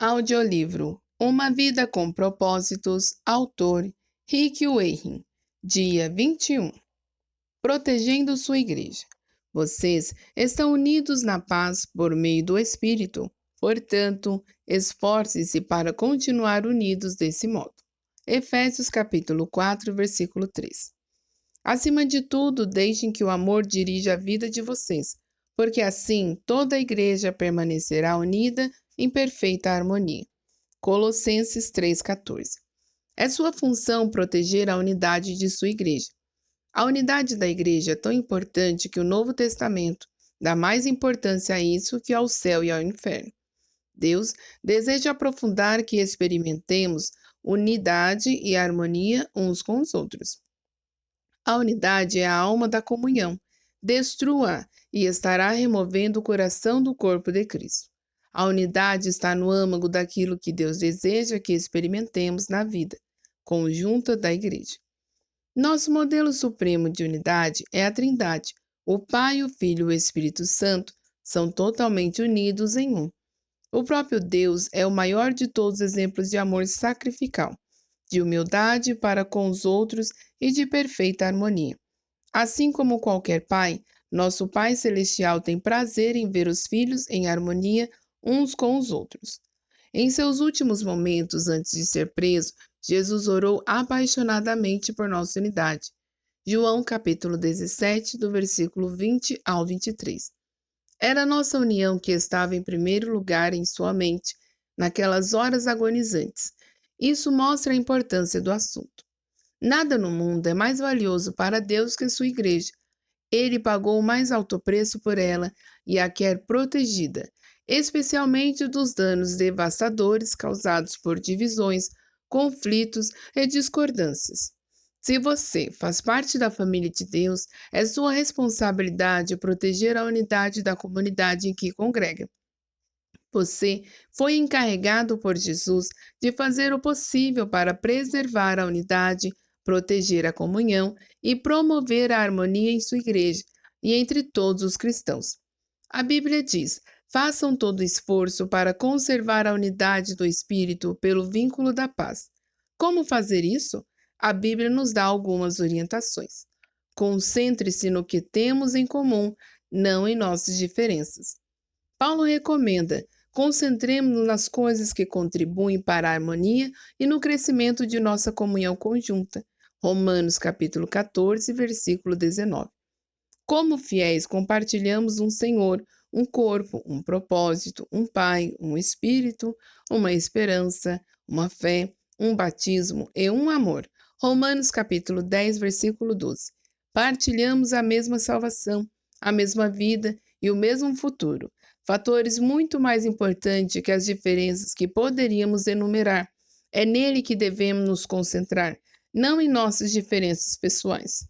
Audiolivro Uma Vida com Propósitos, autor Rick Warren, dia 21. Protegendo sua igreja. Vocês estão unidos na paz por meio do Espírito, portanto, esforce-se para continuar unidos desse modo. Efésios capítulo 4, versículo 3. Acima de tudo, deixem que o amor dirija a vida de vocês, porque assim toda a igreja permanecerá unida em perfeita harmonia. Colossenses 3,14. É sua função proteger a unidade de sua igreja. A unidade da igreja é tão importante que o Novo Testamento dá mais importância a isso que ao céu e ao inferno. Deus deseja aprofundar que experimentemos unidade e harmonia uns com os outros. A unidade é a alma da comunhão. Destrua-a e estará removendo o coração do corpo de Cristo. A unidade está no âmago daquilo que Deus deseja que experimentemos na vida conjunta da igreja. Nosso modelo supremo de unidade é a Trindade. O Pai, o Filho e o Espírito Santo são totalmente unidos em um. O próprio Deus é o maior de todos os exemplos de amor sacrificial, de humildade para com os outros e de perfeita harmonia. Assim como qualquer pai, nosso Pai Celestial tem prazer em ver os filhos em harmonia uns com os outros. Em seus últimos momentos antes de ser preso, Jesus orou apaixonadamente por nossa unidade. João capítulo 17, do versículo 20 ao 23. Era nossa união que estava em primeiro lugar em sua mente, naquelas horas agonizantes. Isso mostra a importância do assunto. Nada no mundo é mais valioso para Deus que sua igreja. Ele pagou o mais alto preço por ela e a quer protegida, especialmente dos danos devastadores causados por divisões, conflitos e discordâncias. Se você faz parte da família de Deus, é sua responsabilidade proteger a unidade da comunidade em que congrega. Você foi encarregado por Jesus de fazer o possível para preservar a unidade, proteger a comunhão e promover a harmonia em sua igreja e entre todos os cristãos. A Bíblia diz: façam todo esforço para conservar a unidade do Espírito pelo vínculo da paz. Como fazer isso? A Bíblia nos dá algumas orientações. Concentre-se no que temos em comum, não em nossas diferenças. Paulo recomenda: concentremos-nos nas coisas que contribuem para a harmonia e no crescimento de nossa comunhão conjunta. Romanos capítulo 14, versículo 19. Como fiéis, compartilhamos um Senhor, um corpo, um propósito, um Pai, um Espírito, uma esperança, uma fé, um batismo e um amor. Romanos capítulo 10, versículo 12. Partilhamos a mesma salvação, a mesma vida e o mesmo futuro. Fatores muito mais importantes que as diferenças que poderíamos enumerar. É nele que devemos nos concentrar, não em nossas diferenças pessoais.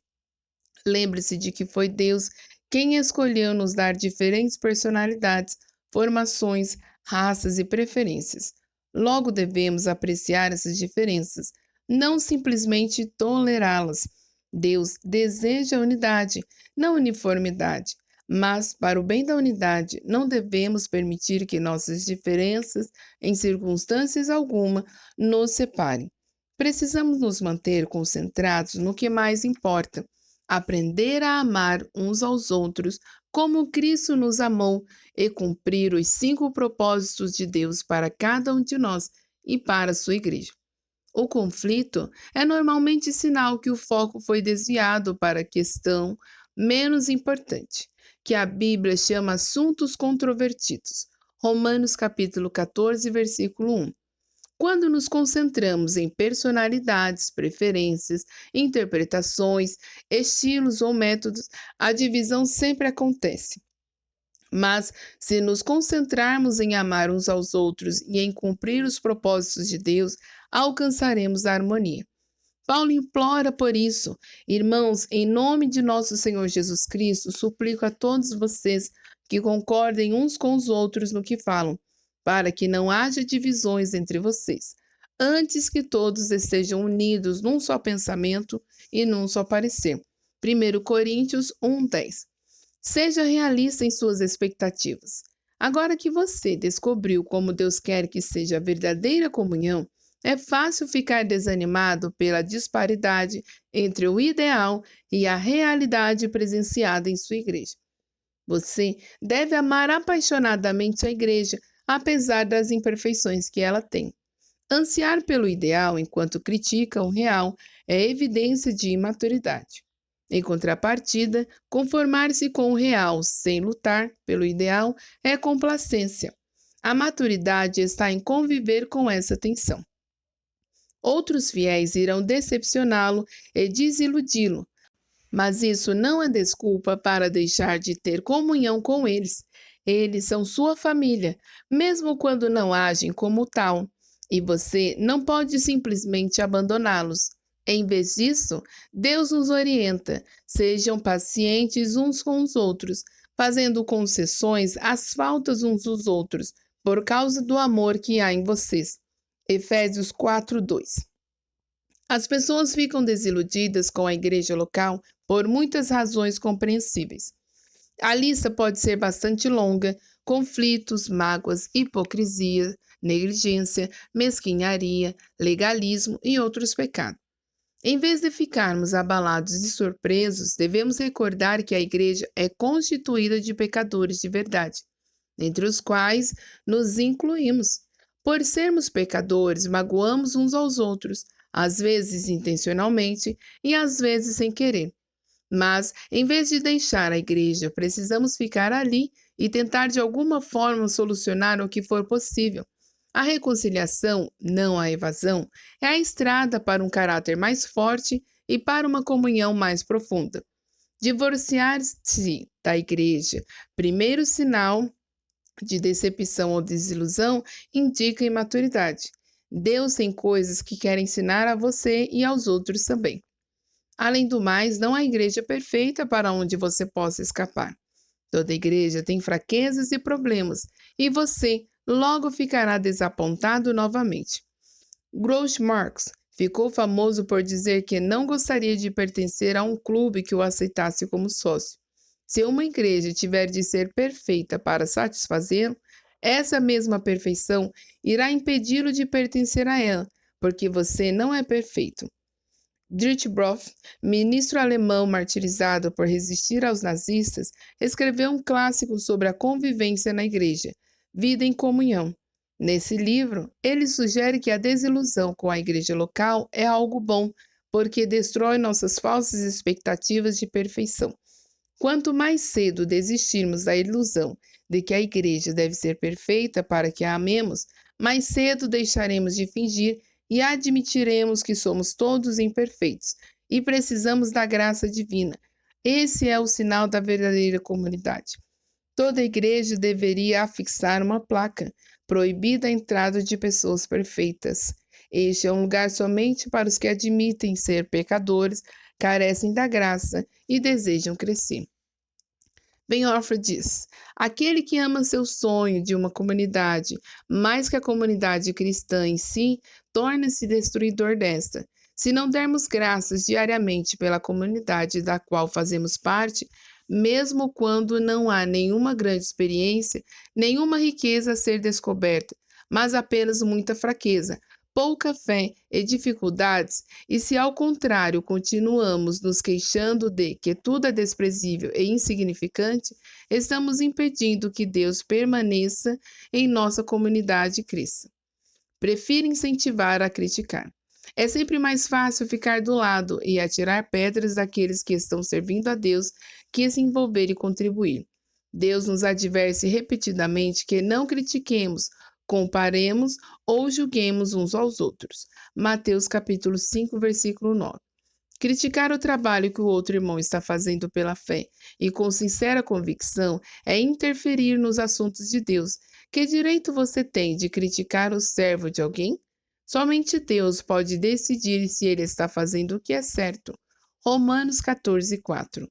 Lembre-se de que foi Deus quem escolheu nos dar diferentes personalidades, formações, raças e preferências. Logo devemos apreciar essas diferenças, não simplesmente tolerá-las. Deus deseja unidade, não uniformidade. Mas, para o bem da unidade, não devemos permitir que nossas diferenças, em circunstâncias alguma, nos separem. Precisamos nos manter concentrados no que mais importa: aprender a amar uns aos outros como Cristo nos amou e cumprir os 5 propósitos de Deus para cada um de nós e para a sua igreja. O conflito é normalmente sinal que o foco foi desviado para a questão menos importante, que a Bíblia chama assuntos controvertidos. Romanos capítulo 14, versículo 1. Quando nos concentramos em personalidades, preferências, interpretações, estilos ou métodos, a divisão sempre acontece. Mas, se nos concentrarmos em amar uns aos outros e em cumprir os propósitos de Deus, alcançaremos a harmonia. Paulo implora por isso: irmãos, em nome de nosso Senhor Jesus Cristo, suplico a todos vocês que concordem uns com os outros no que falam, para que não haja divisões entre vocês, antes que todos estejam unidos num só pensamento e num só parecer. 1 Coríntios 1:10. Seja realista em suas expectativas. Agora que você descobriu como Deus quer que seja a verdadeira comunhão, é fácil ficar desanimado pela disparidade entre o ideal e a realidade presenciada em sua igreja. Você deve amar apaixonadamente a igreja, apesar das imperfeições que ela tem. Ansiar pelo ideal enquanto critica o real é evidência de imaturidade. Em contrapartida, conformar-se com o real sem lutar pelo ideal é complacência. A maturidade está em conviver com essa tensão. Outros fiéis irão decepcioná-lo e desiludi-lo, mas isso não é desculpa para deixar de ter comunhão com eles. Eles são sua família, mesmo quando não agem como tal, e você não pode simplesmente abandoná-los. Em vez disso, Deus nos orienta: sejam pacientes uns com os outros, fazendo concessões às faltas uns dos outros, por causa do amor que há em vocês. Efésios 4:2. As pessoas ficam desiludidas com a igreja local por muitas razões compreensíveis. A lista pode ser bastante longa: conflitos, mágoas, hipocrisia, negligência, mesquinharia, legalismo e outros pecados. Em vez de ficarmos abalados e surpresos, devemos recordar que a igreja é constituída de pecadores de verdade, entre os quais nos incluímos. Por sermos pecadores, magoamos uns aos outros, às vezes intencionalmente e às vezes sem querer. Mas, em vez de deixar a igreja, precisamos ficar ali e tentar de alguma forma solucionar o que for possível. A reconciliação, não a evasão, é a estrada para um caráter mais forte e para uma comunhão mais profunda. Divorciar-se da igreja, primeiro sinal de decepção ou desilusão, indica imaturidade. Deus tem coisas que quer ensinar a você e aos outros também. Além do mais, não há igreja perfeita para onde você possa escapar. Toda igreja tem fraquezas e problemas, e você logo ficará desapontado novamente. Groucho Marx ficou famoso por dizer que não gostaria de pertencer a um clube que o aceitasse como sócio. Se uma igreja tiver de ser perfeita para satisfazê-lo, essa mesma perfeição irá impedi-lo de pertencer a ela, porque você não é perfeito. Dietrich Bonhoeffer, ministro alemão martirizado por resistir aos nazistas, escreveu um clássico sobre a convivência na igreja, Vida em Comunhão. Nesse livro, ele sugere que a desilusão com a igreja local é algo bom, porque destrói nossas falsas expectativas de perfeição. Quanto mais cedo desistirmos da ilusão de que a igreja deve ser perfeita para que a amemos, mais cedo deixaremos de fingir e admitiremos que somos todos imperfeitos e precisamos da graça divina. Esse é o sinal da verdadeira comunidade. Toda igreja deveria afixar uma placa: proibida a entrada de pessoas perfeitas. Este é um lugar somente para os que admitem ser pecadores, carecem da graça e desejam crescer. Bonhoeffer diz: aquele que ama seu sonho de uma comunidade mais que a comunidade cristã em si, torna-se destruidor desta. Se não dermos graças diariamente pela comunidade da qual fazemos parte, mesmo quando não há nenhuma grande experiência, nenhuma riqueza a ser descoberta, mas apenas muita fraqueza, pouca fé e dificuldades, e se ao contrário continuamos nos queixando de que tudo é desprezível e insignificante, estamos impedindo que Deus permaneça em nossa comunidade e cresça. Prefiro incentivar a criticar. É sempre mais fácil ficar do lado e atirar pedras daqueles que estão servindo a Deus que se envolver e contribuir. Deus nos adverte repetidamente que não critiquemos, comparemos ou julguemos uns aos outros. Mateus capítulo 5, versículo 9. Criticar o trabalho que o outro irmão está fazendo pela fé e com sincera convicção é interferir nos assuntos de Deus. Que direito você tem de criticar o servo de alguém? Somente Deus pode decidir se ele está fazendo o que é certo. Romanos 14, 4.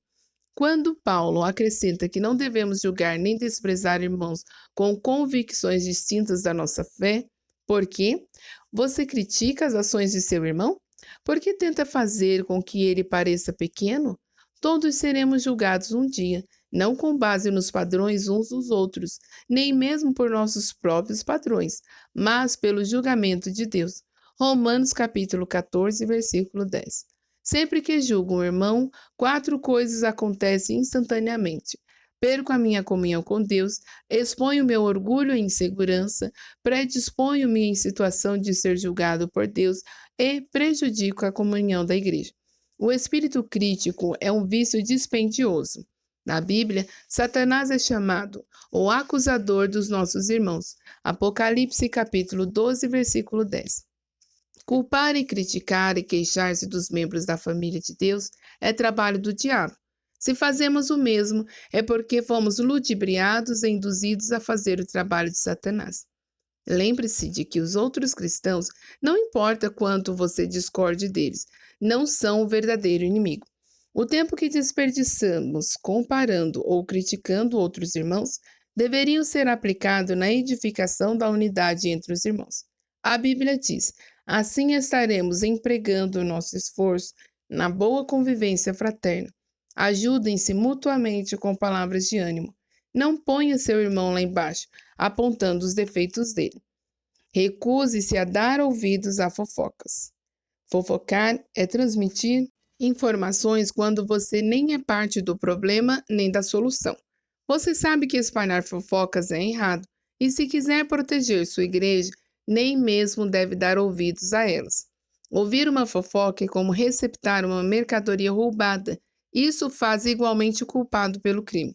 Quando Paulo acrescenta que não devemos julgar nem desprezar irmãos com convicções distintas da nossa fé, por quê? Você critica as ações de seu irmão? Por que tenta fazer com que ele pareça pequeno? Todos seremos julgados um dia, não com base nos padrões uns dos outros, nem mesmo por nossos próprios padrões, mas pelo julgamento de Deus. Romanos capítulo 14, versículo 10. Sempre que julgo um irmão, 4 coisas acontecem instantaneamente. Perco a minha comunhão com Deus, exponho meu orgulho e insegurança, predisponho-me em situação de ser julgado por Deus e prejudico a comunhão da igreja. O espírito crítico é um vício dispendioso. Na Bíblia, Satanás é chamado o acusador dos nossos irmãos. Apocalipse capítulo 12, versículo 10. Culpar e criticar e queixar-se dos membros da família de Deus é trabalho do diabo. Se fazemos o mesmo, é porque fomos ludibriados e induzidos a fazer o trabalho de Satanás. Lembre-se de que os outros cristãos, não importa quanto você discorde deles, não são o verdadeiro inimigo. O tempo que desperdiçamos comparando ou criticando outros irmãos deveriam ser aplicado na edificação da unidade entre os irmãos. A Bíblia diz: assim estaremos empregando o nosso esforço na boa convivência fraterna. Ajudem-se mutuamente com palavras de ânimo. Não ponha seu irmão lá embaixo, apontando os defeitos dele. Recuse-se a dar ouvidos a fofocas. Fofocar é transmitir informações quando você nem é parte do problema nem da solução. Você sabe que espalhar fofocas é errado, e se quiser proteger sua igreja, nem mesmo deve dar ouvidos a elas. Ouvir uma fofoca é como receptar uma mercadoria roubada. Isso faz igualmente o culpado pelo crime.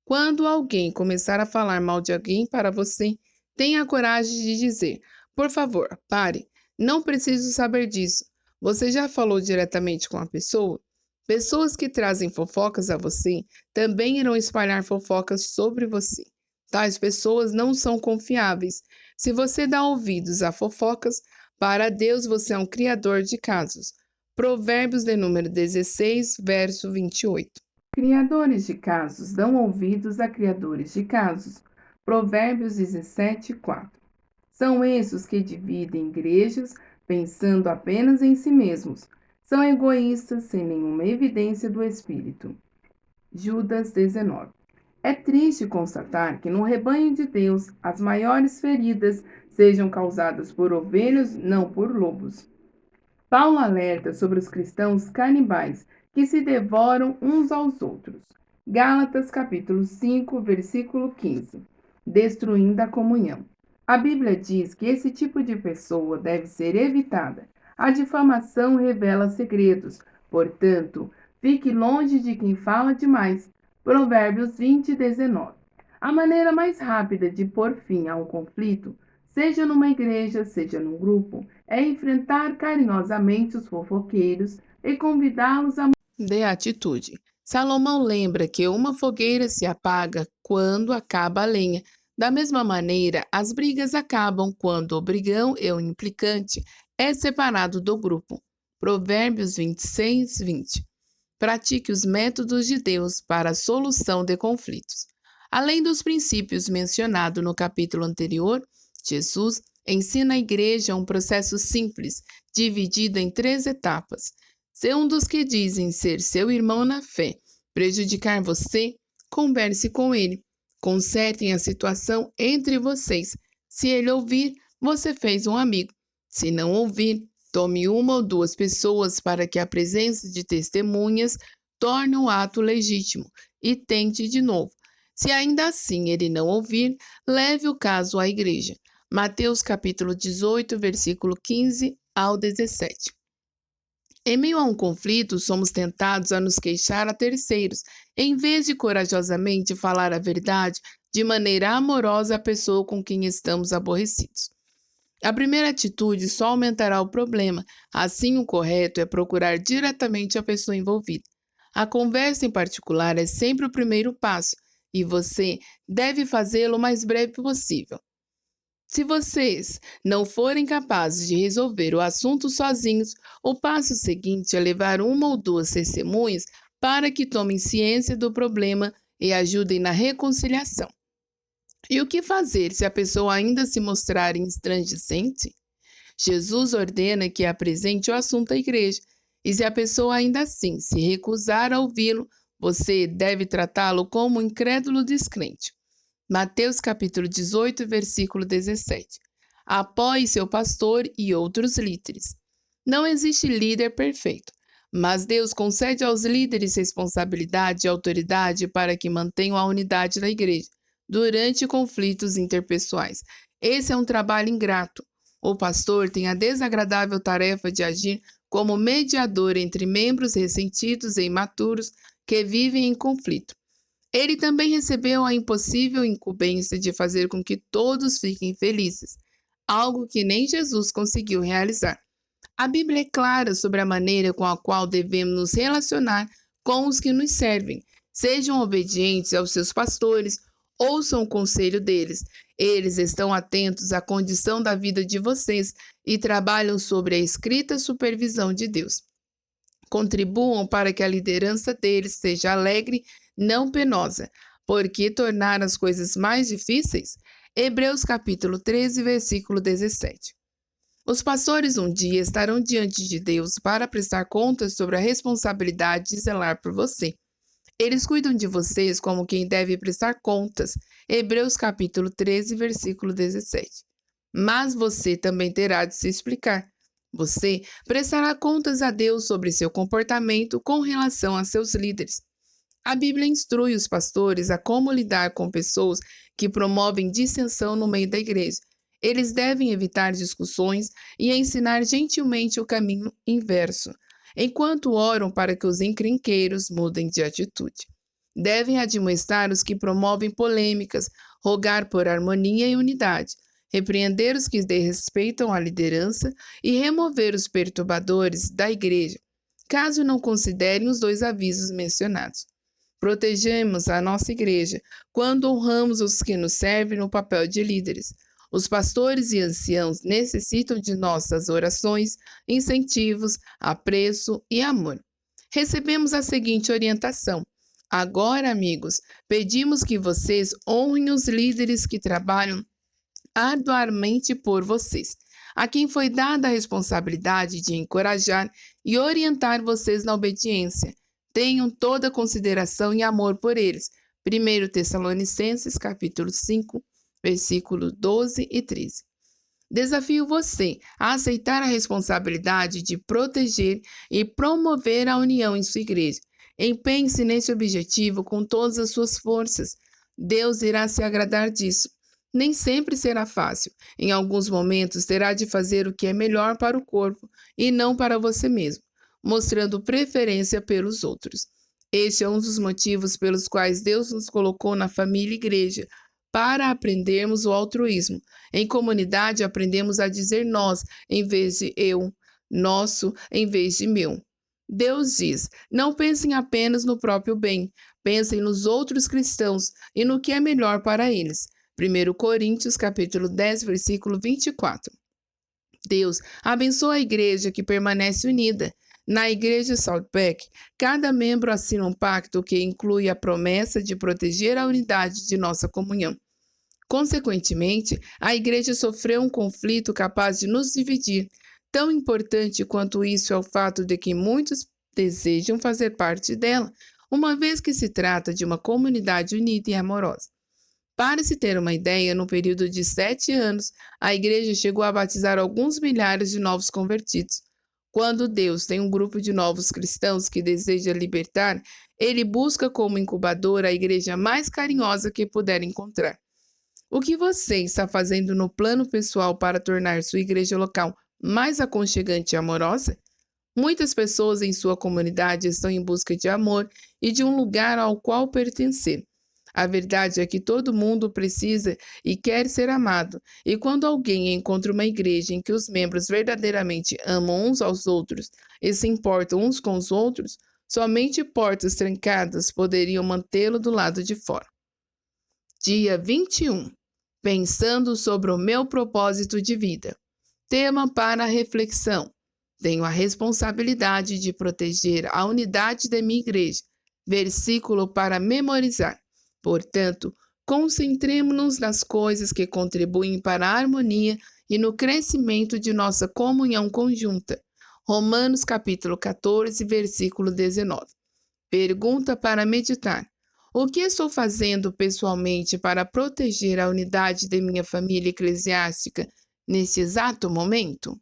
Quando alguém começar a falar mal de alguém para você, tenha a coragem de dizer: por favor, pare, não preciso saber disso. Você já falou diretamente com a pessoa? Pessoas que trazem fofocas a você também irão espalhar fofocas sobre você. Tais pessoas não são confiáveis. Se você dá ouvidos a fofocas, para Deus você é um criador de casos. Provérbios de número 16, verso 28. Criadores de casos dão ouvidos a criadores de casos. Provérbios 17, 4. São esses que dividem igrejas pensando apenas em si mesmos. São egoístas sem nenhuma evidência do Espírito. Judas 19. É triste constatar que no rebanho de Deus as maiores feridas sejam causadas por ovelhas, não por lobos. Paulo alerta sobre os cristãos canibais que se devoram uns aos outros. Gálatas capítulo 5, versículo 15. Destruindo a comunhão. A Bíblia diz que esse tipo de pessoa deve ser evitada. A difamação revela segredos, portanto, fique longe de quem fala demais. Provérbios 20, 19. A maneira mais rápida de pôr fim a um conflito, seja numa igreja, seja num grupo, é enfrentar carinhosamente os fofoqueiros e convidá-los a de atitude. Salomão lembra que uma fogueira se apaga quando acaba a lenha. Da mesma maneira, as brigas acabam quando o brigão e o implicante é separado do grupo. Provérbios 26, 20. Pratique os métodos de Deus para a solução de conflitos. Além dos princípios mencionados no capítulo anterior, Jesus ensina a igreja um processo simples, dividido em 3 etapas. Se um dos que dizem ser seu irmão na fé prejudicar você, converse com ele. Consertem a situação entre vocês. Se ele ouvir, você fez um amigo. Se não ouvir, tome 1 ou 2 pessoas para que a presença de testemunhas torne o ato legítimo e tente de novo. Se ainda assim ele não ouvir, leve o caso à igreja. Mateus capítulo 18, versículo 15 ao 17. Em meio a um conflito, somos tentados a nos queixar a terceiros, em vez de corajosamente falar a verdade de maneira amorosa à pessoa com quem estamos aborrecidos. A primeira atitude só aumentará o problema, assim o correto é procurar diretamente a pessoa envolvida. A conversa em particular é sempre o primeiro passo, e você deve fazê-lo o mais breve possível. Se vocês não forem capazes de resolver o assunto sozinhos, o passo seguinte é levar 1 ou 2 testemunhas para que tomem ciência do problema e ajudem na reconciliação. E o que fazer se a pessoa ainda se mostrar intransigente? Jesus ordena que apresente o assunto à igreja, e se a pessoa ainda assim se recusar a ouvi-lo, Você deve tratá-lo como um incrédulo descrente. Mateus capítulo 18, versículo 17. Apoie seu pastor e outros líderes. Não existe líder perfeito, mas Deus concede aos líderes responsabilidade e autoridade para que mantenham a unidade da igreja durante conflitos interpessoais. Esse é um trabalho ingrato. O pastor tem a desagradável tarefa de agir como mediador entre membros ressentidos e imaturos que vivem em conflito. Ele também recebeu a impossível incumbência de fazer com que todos fiquem felizes, algo que nem Jesus conseguiu realizar. A Bíblia é clara sobre a maneira com a qual devemos nos relacionar com os que nos servem. Sejam obedientes aos seus pastores, ouçam o conselho deles. Eles estão atentos à condição da vida de vocês e trabalham sobre a escrita supervisão de Deus. Contribuam para que a liderança deles seja alegre, não penosa, porque tornar as coisas mais difíceis? Hebreus capítulo 13, versículo 17. Os pastores um dia estarão diante de Deus para prestar contas sobre a responsabilidade de zelar por você. Eles cuidam de vocês como quem deve prestar contas. Hebreus capítulo 13, versículo 17. Mas você também terá de se explicar. Você prestará contas a Deus sobre seu comportamento com relação a seus líderes. A Bíblia instrui os pastores a como lidar com pessoas que promovem dissensão no meio da igreja. Eles devem evitar discussões e ensinar gentilmente o caminho inverso, enquanto oram para que os encrenqueiros mudem de atitude. Devem admoestar os que promovem polêmicas, rogar por harmonia e unidade, repreender os que desrespeitam a liderança e remover os perturbadores da igreja, caso não considerem os dois avisos mencionados. Protegemos a nossa igreja quando honramos os que nos servem no papel de líderes. Os pastores e anciãos necessitam de nossas orações, incentivos, apreço e amor. Recebemos a seguinte orientação: agora, amigos, pedimos que vocês honrem os líderes que trabalham arduamente por vocês, a quem foi dada a responsabilidade de encorajar e orientar vocês na obediência. Tenham toda consideração e amor por eles. 1 Tessalonicenses, capítulo 5, versículos 12 e 13. Desafio você a aceitar a responsabilidade de proteger e promover a união em sua igreja. Empenhe-se nesse objetivo com todas as suas forças. Deus irá se agradar disso. Nem sempre será fácil. Em alguns momentos terá de fazer o que é melhor para o corpo e não para você mesmo, mostrando preferência pelos outros. Este é um dos motivos pelos quais Deus nos colocou na família e igreja, para aprendermos o altruísmo. Em comunidade, aprendemos a dizer nós em vez de eu, nosso em vez de meu. Deus diz: não pensem apenas no próprio bem, pensem nos outros cristãos e no que é melhor para eles. 1 Coríntios, capítulo 10, versículo 24. Deus abençoa a igreja que permanece unida. Na igreja Southpack, cada membro assina um pacto que inclui a promessa de proteger a unidade de nossa comunhão. Consequentemente, a igreja sofreu um conflito capaz de nos dividir. Tão importante quanto isso é o fato de que muitos desejam fazer parte dela, uma vez que se trata de uma comunidade unida e amorosa. Para se ter uma ideia, no período de 7 anos, a igreja chegou a batizar alguns milhares de novos convertidos. Quando Deus tem um grupo de novos cristãos que deseja libertar, Ele busca como incubadora a igreja mais carinhosa que puder encontrar. O que você está fazendo no plano pessoal para tornar sua igreja local mais aconchegante e amorosa? Muitas pessoas em sua comunidade estão em busca de amor e de um lugar ao qual pertencer. A verdade é que todo mundo precisa e quer ser amado, e quando alguém encontra uma igreja em que os membros verdadeiramente amam uns aos outros e se importam uns com os outros, somente portas trancadas poderiam mantê-lo do lado de fora. Dia 21. Pensando sobre o meu propósito de vida. Tema para a reflexão: tenho a responsabilidade de proteger a unidade da minha igreja. Versículo para memorizar. Portanto, concentremo-nos nas coisas que contribuem para a harmonia e no crescimento de nossa comunhão conjunta. Romanos capítulo 14, versículo 19. Pergunta para meditar: o que estou fazendo pessoalmente para proteger a unidade de minha família eclesiástica nesse exato momento?